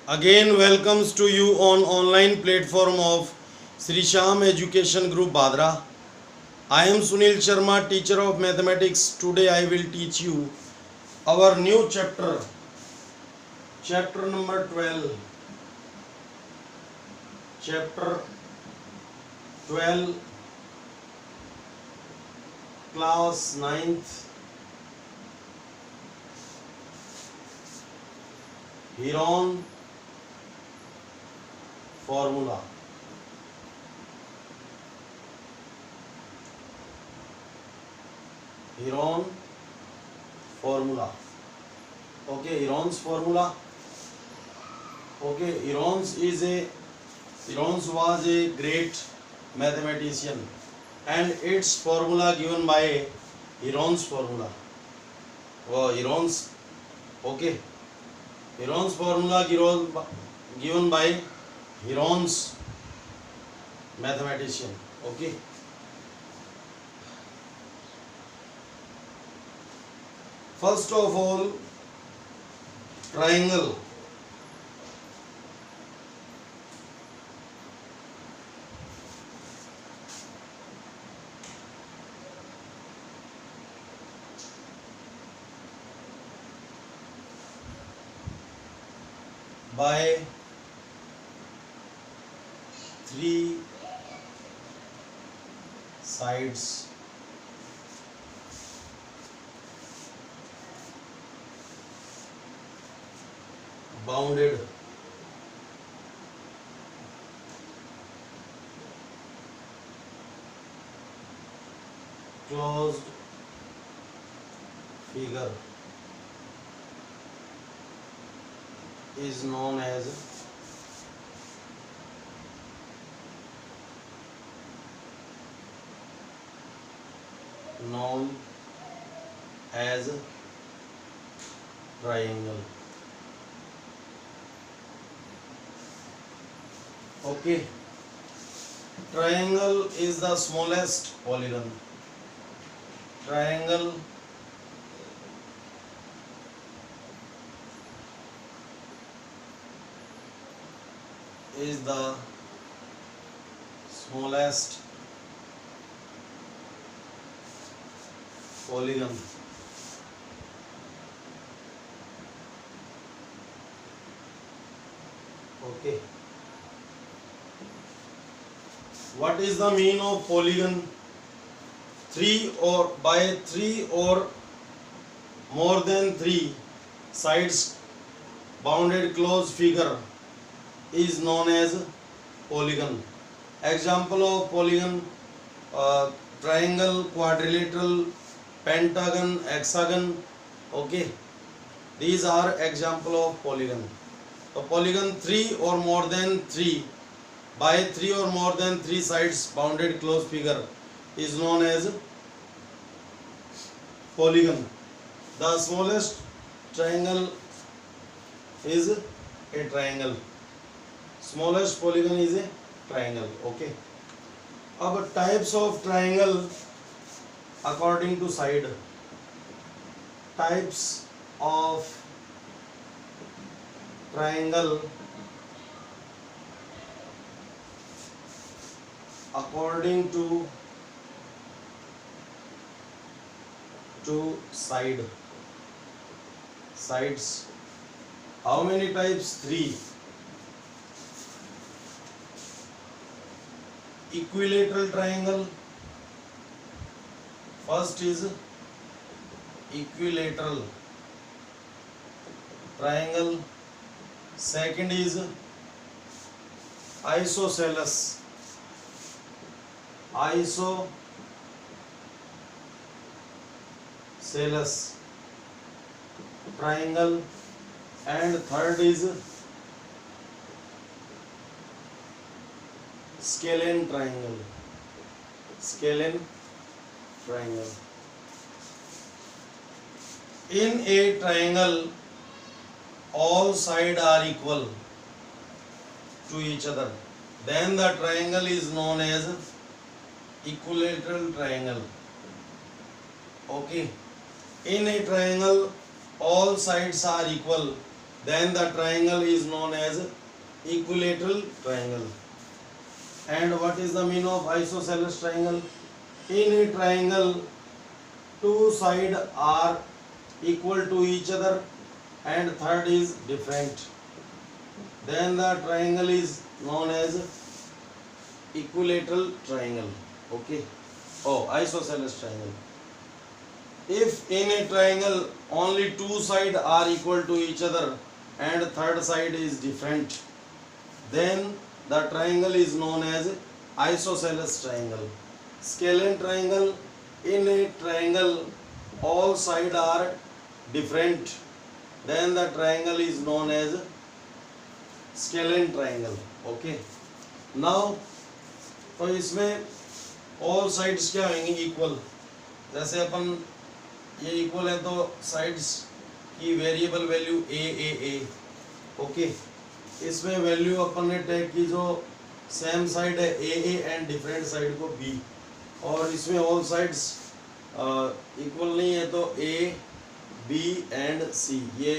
Again, welcomes to you on online platform of Sri Sham Education Group Badra. I am Sunil Sharma, teacher of mathematics. Today I will teach you our new chapter number 12. Chapter 12, class 9th. Heron formula. Heron formula. Okay, Heron's formula. Okay, Heron's was a great mathematician, and its formula given by Heron's formula. Oh, Heron's. Okay, Heron's formula given by Heron's mathematician. Okay. First of all, triangle. By three sides bounded closed figure is known as triangle. Okay, triangle is the smallest polygon. Triangle is the smallest polygon. Okay. What is the mean of polygon? Three or more than three sides bounded closed figure is known as polygon. Example of polygon: triangle, quadrilateral, pentagon, hexagon. Okay, these are example of polygon. So polygon, three or more than three by three or more than three sides bounded closed figure is known as polygon. The smallest triangle is a triangle. Smallest polygon is a triangle. Okay. अब types of triangle according to side. Types of triangle according to sides. How many types? Three. Equilateral triangle. First is equilateral triangle. Second is isosceles triangle, and third is scalene triangle. In a triangle, all sides are equal to each other. Then the triangle is known as equilateral triangle. Okay. In a triangle, all sides are equal, then the triangle is known as equilateral triangle. And what is the meaning of isosceles triangle? In a triangle, two sides are equal to each other and third is different, then the triangle is known as equilateral triangle. Okay. Oh, isosceles triangle. If in a triangle only two sides are equal to each other and third side is different, then the triangle is known as isosceles triangle. Scalene triangle, in a triangle all sides are different, then the triangle is known as scalene triangle. Okay. Now तो इसमें all sides क्या होंगे? Equal. जैसे अपन ये equal है तो sides की variable value ए. Okay. इसमें वैल्यू अपन ने टैग की जो सेम साइड है ए एंड डिफरेंट साइड को बी, और इसमें ऑल साइड्स इक्वल नहीं है तो ए बी एंड सी, ये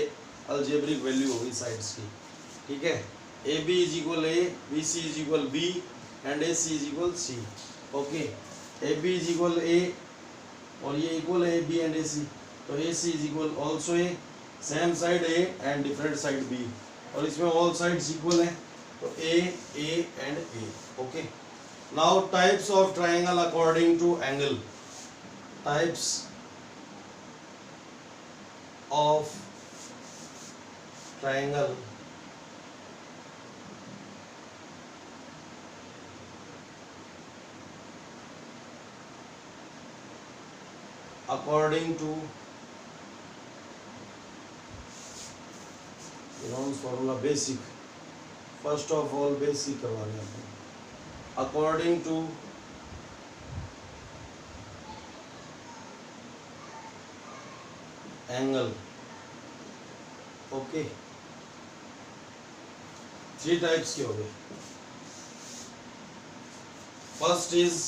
अलजेब्रिक वैल्यू होगी साइड्स की. ठीक है. A B is equal A, B C is equal B and A C is equal C. Okay. A B is equal A और ये इक्वल है A B and A C, तो A C is equal also A, same side A and different side B, और इसमें all sides equal है तो A and A. Okay. Now types of triangle according to angle. Types of triangle according to Gauss formula basic. First of all basic करवा रहे हैं. According to angle. Okay. Three types के हो गए. First is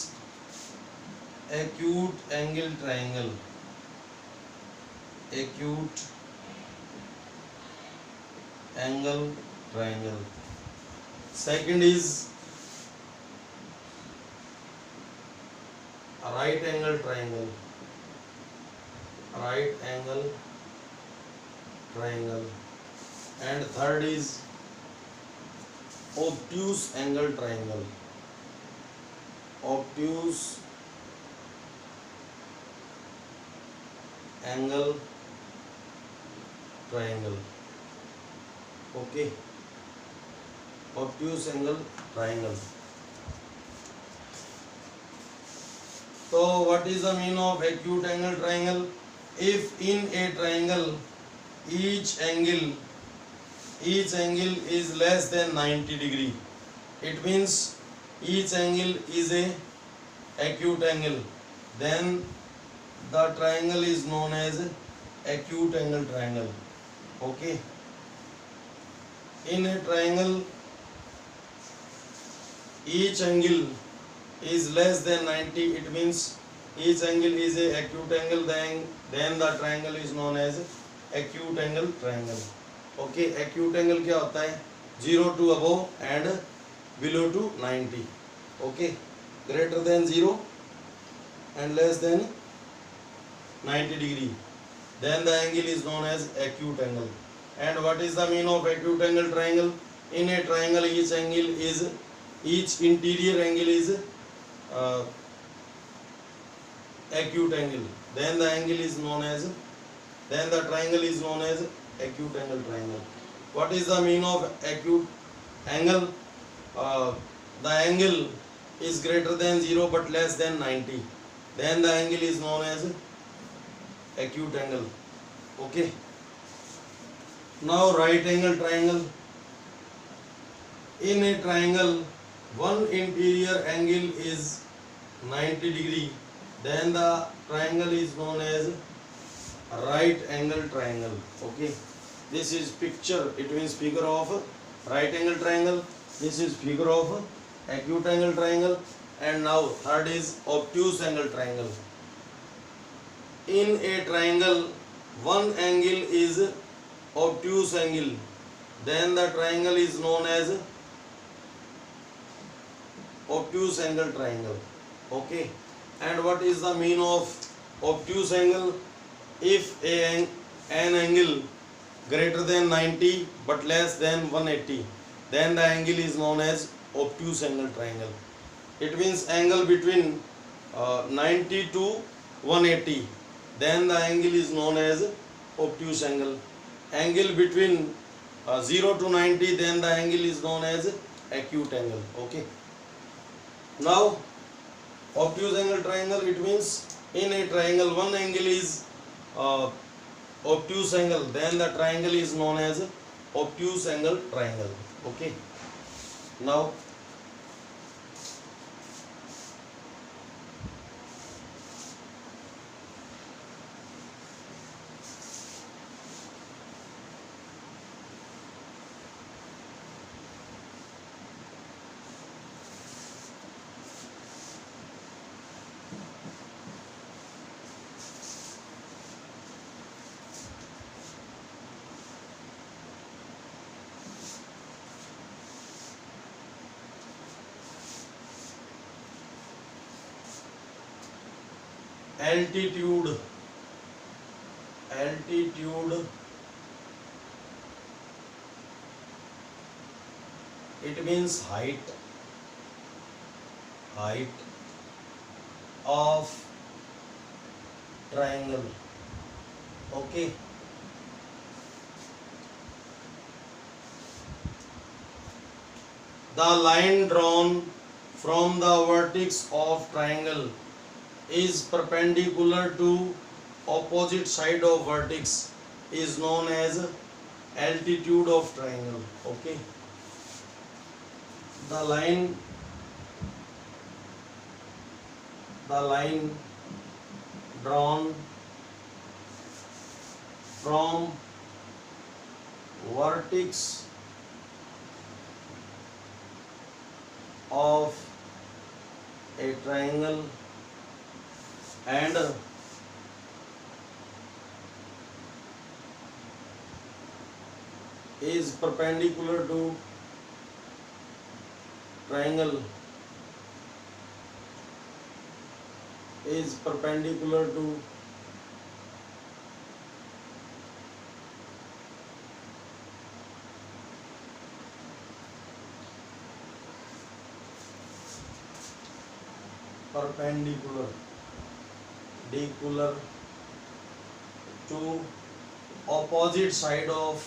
acute angle triangle. Acute angle triangle. Second is a right angle triangle. Right angle triangle. And third is obtuse angle triangle. Obtuse angle triangle. Okay. Obtuse angle triangle. So what is the meaning of acute angle triangle? If in a triangle each angle is less than 90 degree, it means each angle is a acute angle, then the triangle is known as acute angle triangle. Okay. In a triangle each angle is less than 90, it means each angle is a acute angle, then the triangle is known as acute angle triangle. Okay. Acute angle क्या होता है? 0 to above and below to 90. Okay. Greater than 0 and less than 90 degree, then the angle is known as acute angle. And what is the meaning of acute angle triangle? In a triangle each interior angle is acute angle, then the triangle is known as acute angle triangle. What is the meaning of acute angle? The angle is greater than 0 but less than 90, then the angle is known as acute angle. Okay. Now right angle triangle. In a triangle one interior angle is 90 degree, then the triangle is known as right angle triangle. Okay. This is picture, it means figure of right angle triangle. This is figure of acute angle triangle. And now third is obtuse angle triangle. In a triangle one angle is obtuse angle then the triangle is known as obtuse angle triangle. Okay, and what is the mean of obtuse angle? If an angle greater than 90 but less than 180, then the angle is known as obtuse angle triangle. It means angle between 90 to 180, then the angle is known as obtuse angle. Angle between 0 to 90, then the angle is known as acute angle. Okay, now obtuse angle triangle, it means in a triangle one angle is obtuse angle, then the triangle is known as obtuse angle triangle. Okay, now altitude it means height of triangle. Okay, the line drawn from the vertex of triangle is perpendicular to opposite side of vertex is known as altitude of triangle. Okay, the line drawn from vertex of a triangle and is perpendicular to triangle perpendicular to opposite side of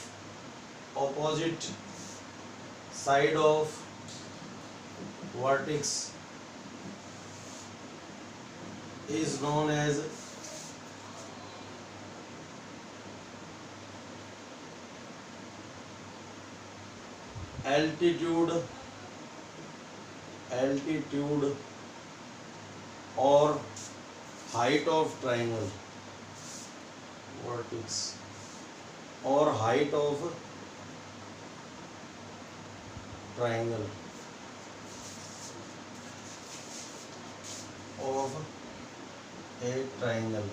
vertex is known as altitude or height of triangle. Vertex or height of triangle of a triangle.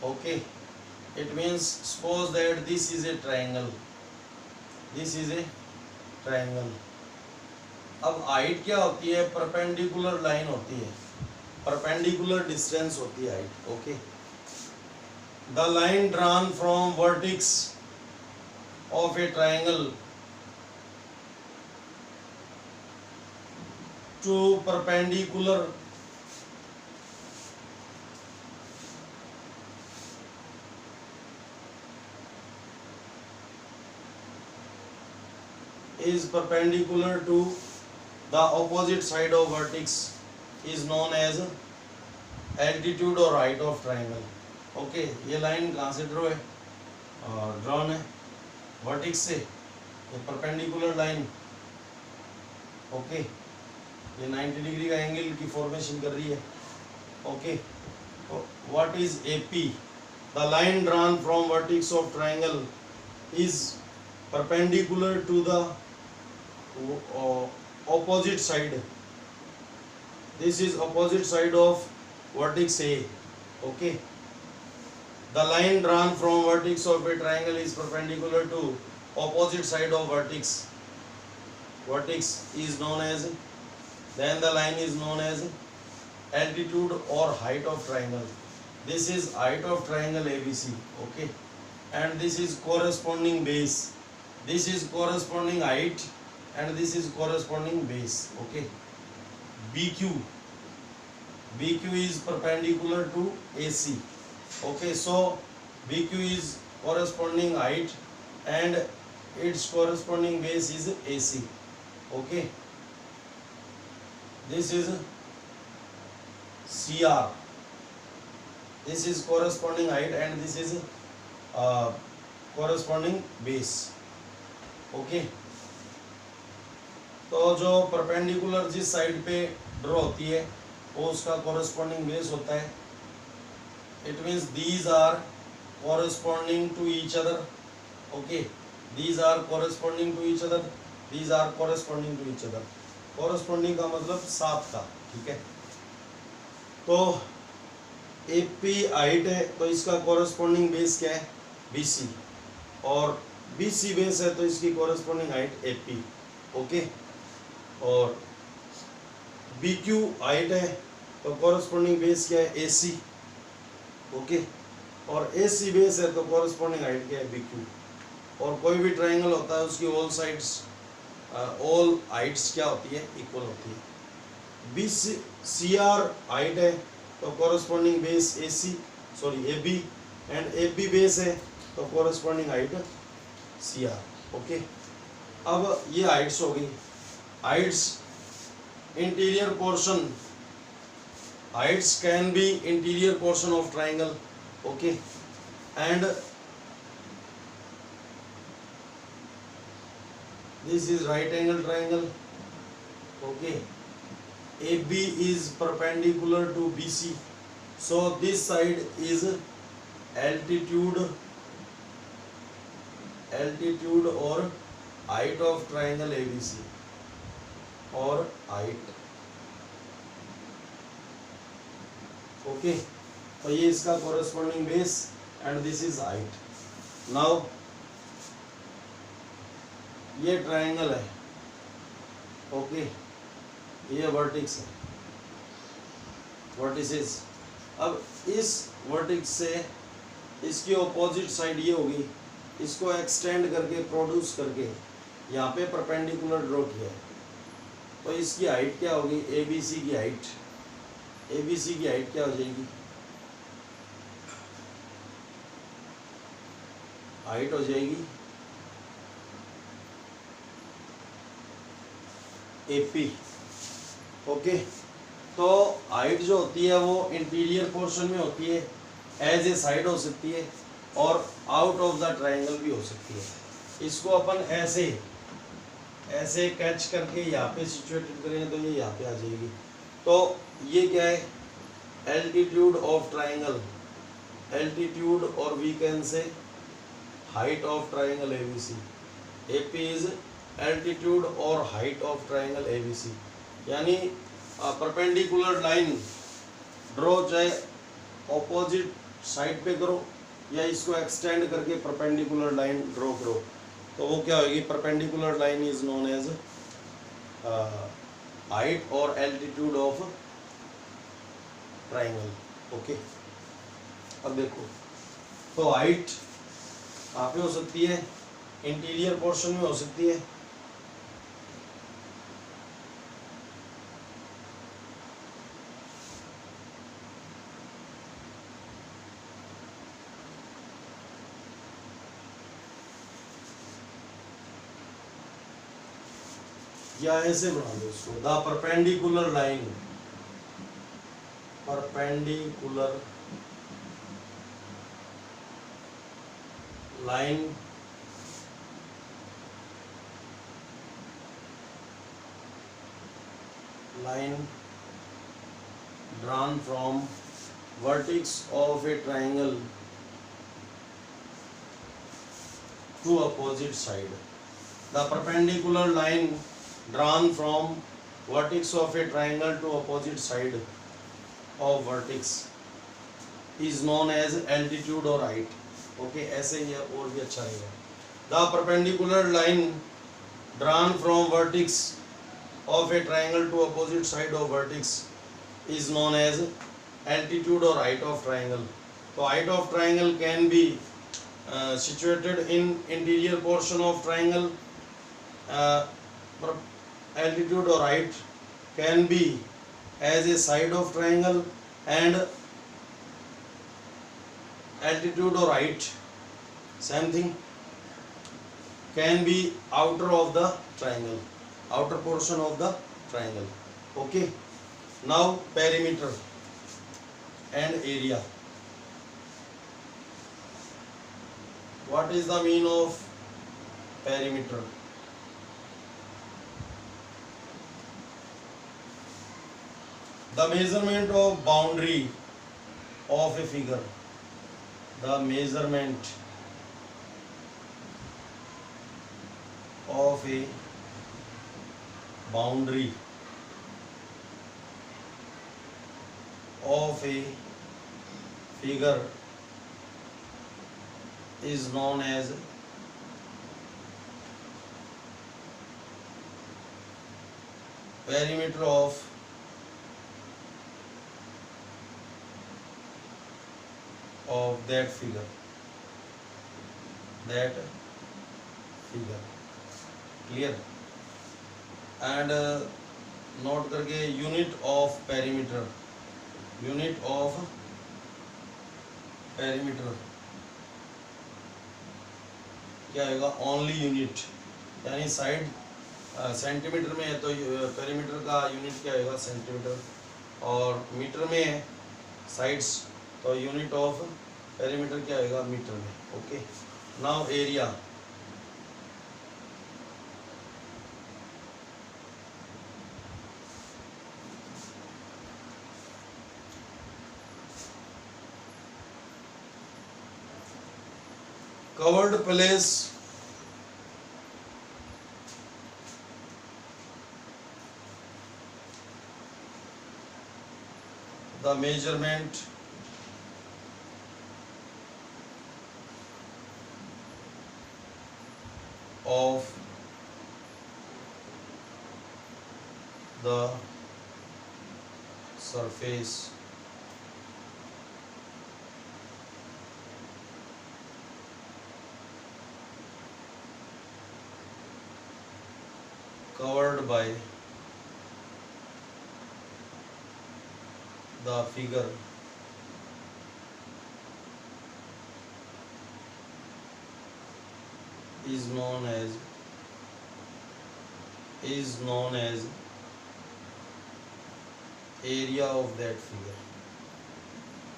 Okay, it means suppose that this is a triangle, अब height क्या होती है? Perpendicular line होती है, perpendicular distance होती है height. Okay, the line drawn from vertex of a triangle to perpendicular is perpendicular to the opposite side of vertex is known as altitude or height of triangle. Okay, ये line कहाँ से draw है? Drawn है vertex से, ये perpendicular line. Okay, ये 90 degree का angle की फॉर्मेशन कर रही है. Okay, what is AP? The line drawn from vertex of triangle is perpendicular to the opposite side. This is opposite side of vertex A. Okay, the line drawn from vertex of a triangle is perpendicular to opposite side of vertex is known as, then the line is known as altitude or height of triangle. This is height of triangle ABC, okay, and this is corresponding base. This is corresponding height and this is corresponding base, okay. BQ is perpendicular to AC, okay, so BQ is corresponding height and its corresponding base is AC, okay. This is CR, this is corresponding height and this is corresponding base, okay. तो जो perpendicular जिस side पे draw होती है वो उसका corresponding base होता है. It means these are corresponding to each other, okay. These are corresponding to each other, these are corresponding to each other. Corresponding का मतलब साथ का, ठीक है. तो AP हाइट है तो इसका corresponding बेस क्या है, BC, और BC बेस है तो इसकी corresponding हाइट AP, ओके. और BQ हाइट है तो corresponding बेस क्या है, AC, ओके. और AC बेस है तो corresponding हाइट क्या है, BQ. और कोई भी ट्राइंगल होता है उसकी ऑल साइड्स ऑल हाइट्स क्या होती है, इक्वल होती है. BC CR हाइट है तो corresponding base AC sorry AB, and AB base है तो corresponding हाइट CR, ओके. अब ये हाइट्स हो गई. Heights interior portion, Heights can be interior portion of triangle, okay. And this is right angle triangle, okay. AB is perpendicular to BC, so this side is altitude or height of triangle ABC, or height, okay. तो ये इसका corresponding base and this is height. Now ये triangle है, okay. ये vertices है, vertices. अब इस vertices से इसकी ऑपोजिट साइड ये होगी, इसको एक्सटेंड करके प्रोड्यूस करके यहाँ पे परपेंडिकुलर ड्रॉ किया है. तो इसकी हाइट क्या होगी, ABC की हाइट. ABC की हाइट क्या हो जाएगी, हाइट हो जाएगी AP, ओके. तो हाइट जो होती है वो इंटीरियर पोर्शन में होती है, एज ए साइड हो सकती है और आउट ऑफ द ट्राइंगल भी हो सकती है. इसको अपन ऐसे ऐसे कैच करके यहाँ पे सिचुएटेड करेंगे तो ये यहाँ पे आ जाएगी. तो ये क्या है, एल्टीट्यूड ऑफ ट्राइंगल, एल्टीट्यूड और we can say height of triangle ABC. AP is altitude और हाइट ऑफ ट्राइंगल ABC. यानी परपेंडिकुलर लाइन ड्रॉ चाहे ऑपोजिट साइड पे करो या इसको एक्सटेंड करके परपेंडिकुलर लाइन ड्रॉ करो तो वो क्या होगी, perpendicular line is known as height और एल्टीट्यूड ऑफ ट्राइंगल, ओके. अब देखो, तो हाइट कहाँ पे हो सकती है, इंटीरियर पोर्शन में हो सकती है. या ऐसे बना दो इसको, the perpendicular line, perpendicular line drawn from vertex of a triangle to opposite side. The perpendicular line drawn from vertex of a triangle to opposite side of vertex is known as altitude or height. Okay, ऐसे ही और भी अच्छा रहेगा. The perpendicular line drawn from vertex of a triangle to opposite side of vertex is known as altitude or height of triangle. So height of triangle can be situated in interior portion of triangle. Altitude or height can be as a side of triangle, and altitude or height, same thing, can be outer of the triangle, outer portion of the triangle. Okay, now perimeter and area. What is the mean of perimeter? The measurement of boundary of a figure. The measurement of a boundary of a figure is known as perimeter of that figure. Clear? And note करके unit of perimeter, unit of perimeter क्या होगा? Only unit, यानी side centimetre में है तो perimeter का unit क्या होगा? सेंटीमीटर, और मीटर में है साइड्स तो यूनिट ऑफ पेरीमीटर क्या होगा? मीटर में. Okay, now area. Covered place the measurement of the surface covered by the figure is known as area of that figure.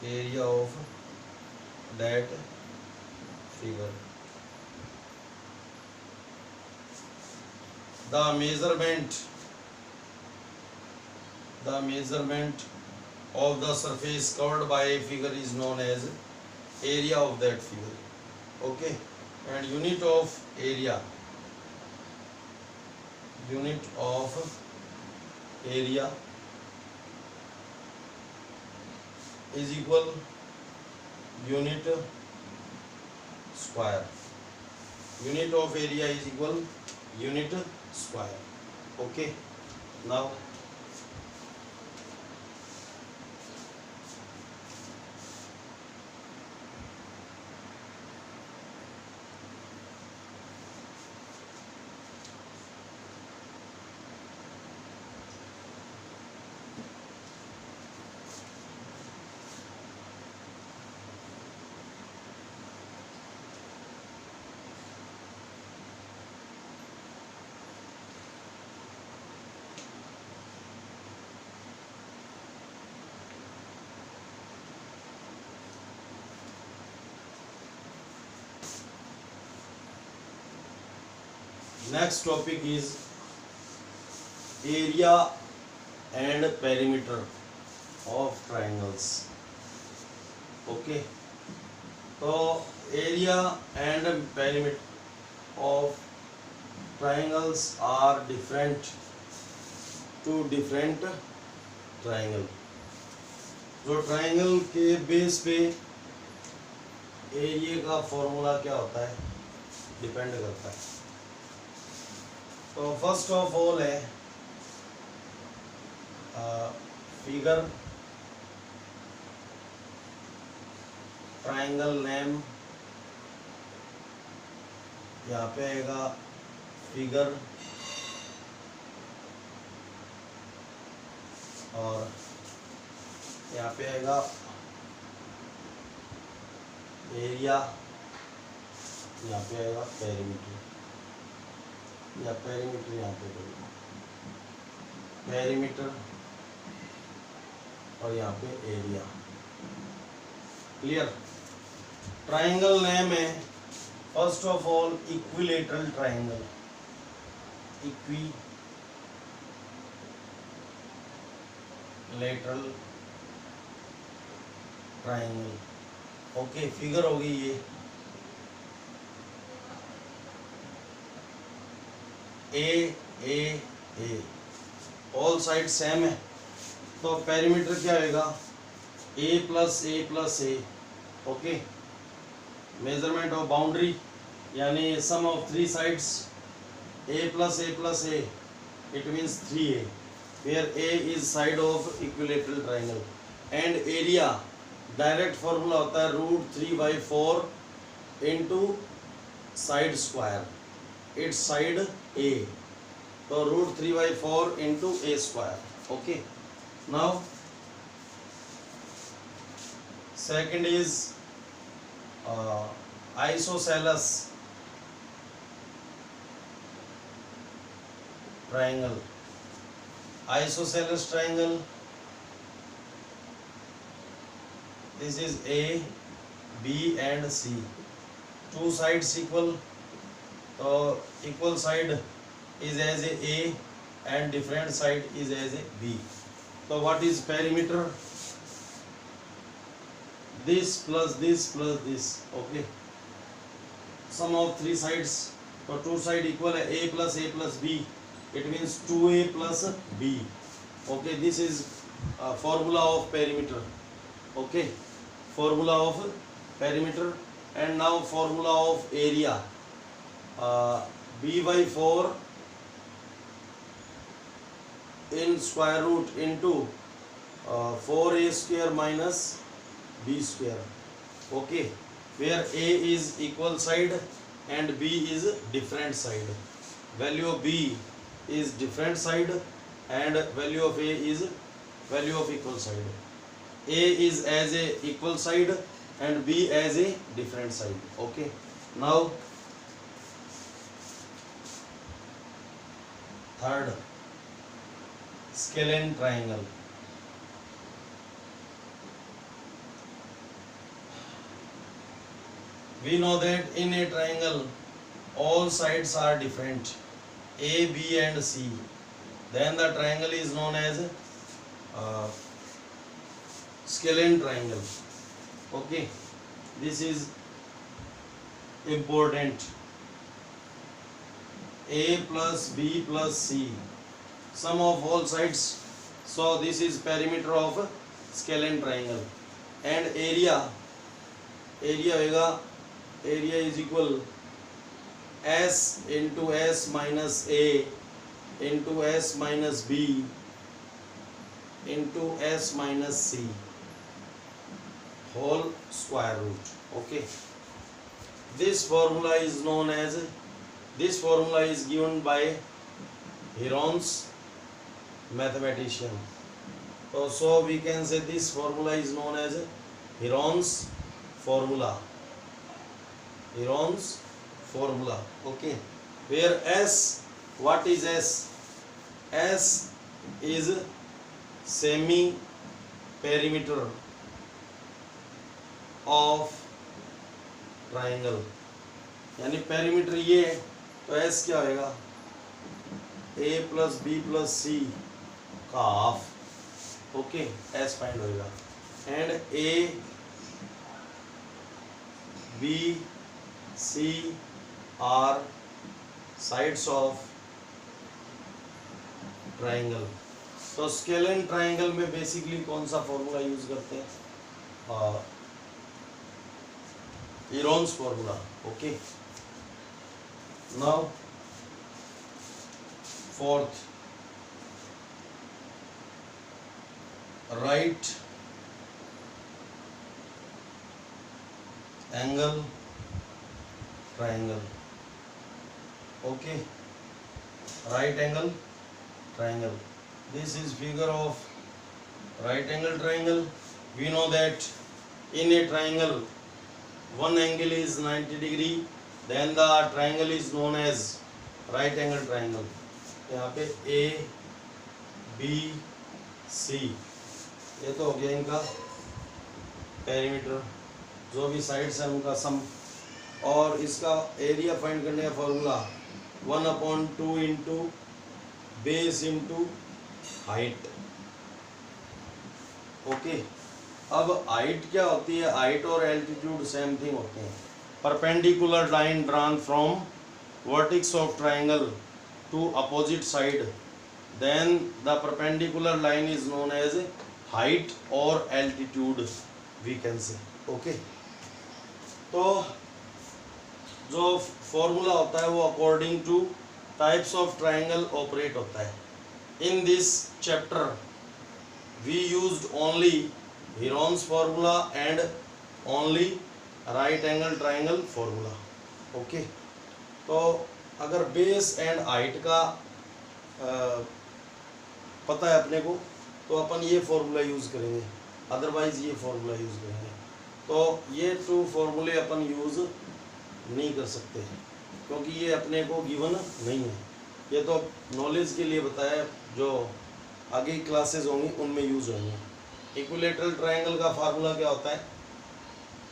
Area of that figure. The measurement of the surface covered by a figure is known as area of that figure. Okay, and unit of area is equal unit square. Unit of area is equal unit square. Okay, now next topic is area and perimeter of triangles. Okay, so area and perimeter of triangles are different to different triangle. जो triangle के base पे area का formula क्या होता है? Depend करता है। तो फर्स्ट ऑफ ऑल है फिगर ट्राइंगल नेम, यहाँ पे आएगा फिगर और यहाँ पे आएगा एरिया, यहाँ पे आएगा पेरीमीटर, या पेरीमीटर यहाँ पे करेगा पेरीमीटर और यहाँ पे एरिया। क्लियर। ट्राइंगल नेम है first of all equilateral triangle, equilateral triangle. Okay, figure होगी ये ए ऑल साइड सेम है, तो पेरीमीटर क्या होगा A plus A. Okay, measurement of boundary यानी sum of three sides a plus a it means 3a, where a is side of equilateral triangle, and area direct formula होता है √3/4 into side square, it's side a, तो √3/4 into a square. Okay, now second is isosceles triangle. Isosceles triangle, this is A, B and C, two sides equal, so equal side is as a and different side is as a B. So what is perimeter? This plus this plus this. Okay, sum of three sides, so two side equal है a plus b, it means 2a plus b. Okay, this is formula of perimeter. Okay, formula of perimeter. And now formula of area, b/4 in square root into 4a square minus b square. Okay, where a is equal side and b is different side. Value of b is different side and value of a is value of equal side. A is as a equal side and b as a different side. Okay, now third, scalene triangle. We know that in a triangle all sides are different, A, B and C. Then the triangle is known as scalene triangle. Okay, this is important. A plus B plus C, sum of all sides. So this is perimeter of scalene triangle. And area होगा, area is equal s into s minus a into s minus b into s minus c whole square root. Okay, this formula is known as, this formula is given by Heron's mathematician. So we can say this formula is known as Heron's formula. Heron's formula. Okay, where s, what is s? S is semi perimeter of triangle, यानी perimeter ये है, तो s क्या होगा a plus b plus c का half. Okay, s find होगा. And a b C are sides of triangle. तो scalene triangle में बेसिकली कौन सा फॉर्मूला यूज करते हैं? Heron's formula. Okay, Now fourth, right angle triangle. Okay, right angle triangle. This is figure of right angle triangle. We know that in a triangle one angle is 90 degree, then the triangle is known as right angle triangle. यहाँ पे A B C, ये तो हो गया इनका perimeter, जो भी sides है उनका सम, और इसका एरिया फाइंड करने का formula 1/2 into base into height. Okay, अब हाइट क्या होती है? हाइट और एल्टीट्यूड सेम थिंग होते हैं. Perpendicular line drawn from vertex of triangle to opposite side, then the perpendicular line is known as height और altitude we can say. Okay, तो जो फॉर्मूला होता है वो according to types of triangle operate होता है. In this chapter we used only Heron's formula and only right angle triangle formula. Okay, तो अगर बेस एंड हाइट का पता है अपने को तो अपन ये फॉर्मूला यूज़ करेंगे, अदरवाइज ये फॉर्मूला यूज़ करेंगे. तो ये टू फॉर्मूले अपन यूज़ नहीं कर सकते क्योंकि ये अपने को गिवन नहीं है. ये तो नॉलेज के लिए बताया, जो आगे क्लासेस होंगी उनमें यूज होंगे. इक्विलेटरल ट्राइंगल का फार्मूला क्या होता है?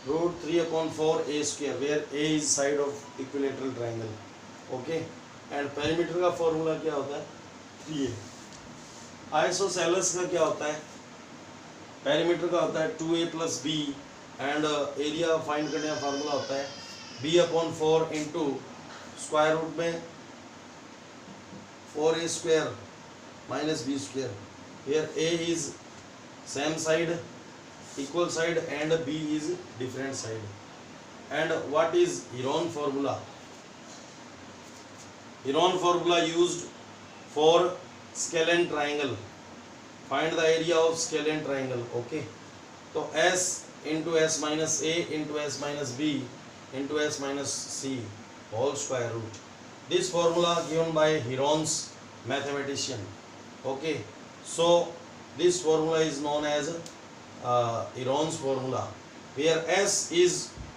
√3/4 a², where a is side of equilateral triangle. Okay, and perimeter का फॉर्मूला क्या होता है? 3a. आइसोसेलेस का क्या होता है? पेरीमीटर का होता है 2a + b, and area find करने का फार्मूला होता है b/4 इंटू स्क्वायर रूट में 4a² minus b², where a is same side, equal side, and b is different side. And what is Heron formula? Heron formula used for scalene triangle. Find the area of scalene triangle. Okay, तो s into s minus a into s minus b into s minus c whole square root. This formula given by Heron's mathematician. Okay, so this formula is known as Heron's formula, where S is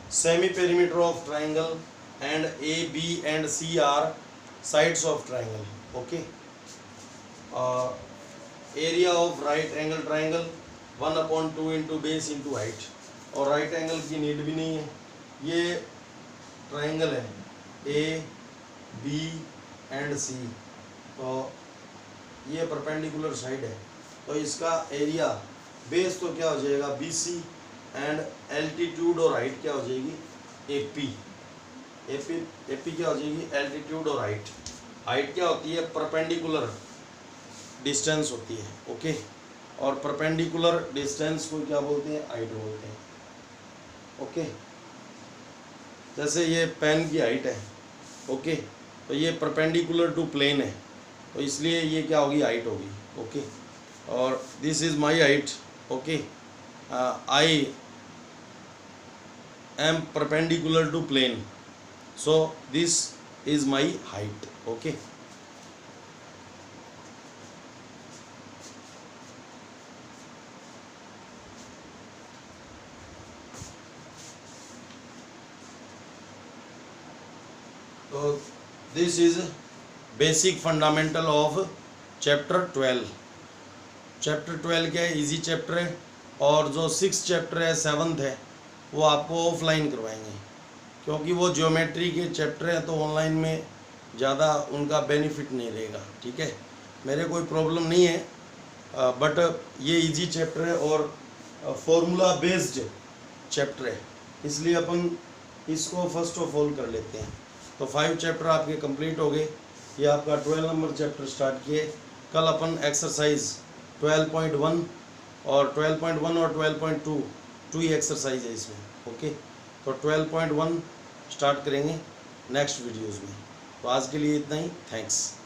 semi-perimeter of triangle and A, B and C are sides of triangle. Okay, area of right angle triangle 1/2 into base into height. और right angle की need भी नहीं है, ये triangle है A, B and C, तो ये perpendicular side है, तो इसका एरिया बेस तो क्या हो जाएगा BC, एंड एल्टीट्यूड और हाइट क्या हो जाएगी AP. AP क्या हो जाएगी? एल्टीट्यूड और हाइट. हाइट क्या होती है? परपेंडिकुलर डिस्टेंस होती है. ओके, और परपेंडिकुलर डिस्टेंस को क्या बोलते हैं? हाइट बोलते हैं. ओके, जैसे ये पेन की हाइट है. ओके, तो ये परपेंडिकुलर टू प्लेन है, तो इसलिए ये क्या होगी? हाइट होगी. ओके, और this is my height. Okay, I am perpendicular to plane, so this is my height. Okay, तो this is basic fundamental of chapter 12. Chapter 12 क्या है? इजी चैप्टर है, और जो 6th चैप्टर है, 7th है, वो आपको ऑफलाइन करवाएंगे क्योंकि वो ज्योमेट्री के चैप्टर हैं, तो ऑनलाइन में ज़्यादा उनका बेनिफिट नहीं रहेगा. ठीक है, मेरे कोई प्रॉब्लम नहीं है, बट ये इजी चैप्टर है और फॉर्मूला बेस्ड चैप्टर है, इसलिए अपन इसको फर्स्ट ऑफ ऑल कर लेते हैं. तो 5 चैप्टर आपके कंप्लीट हो गए. ये आपका 12 नंबर चैप्टर स्टार्ट किए. कल अपन एक्सरसाइज 12.1 और 12.1 और 12.2 टू ही एक्सरसाइज है इसमें. ओके, तो 12.1 स्टार्ट करेंगे नेक्स्ट वीडियोज़ में. तो आज के लिए इतना ही, थैंक्स।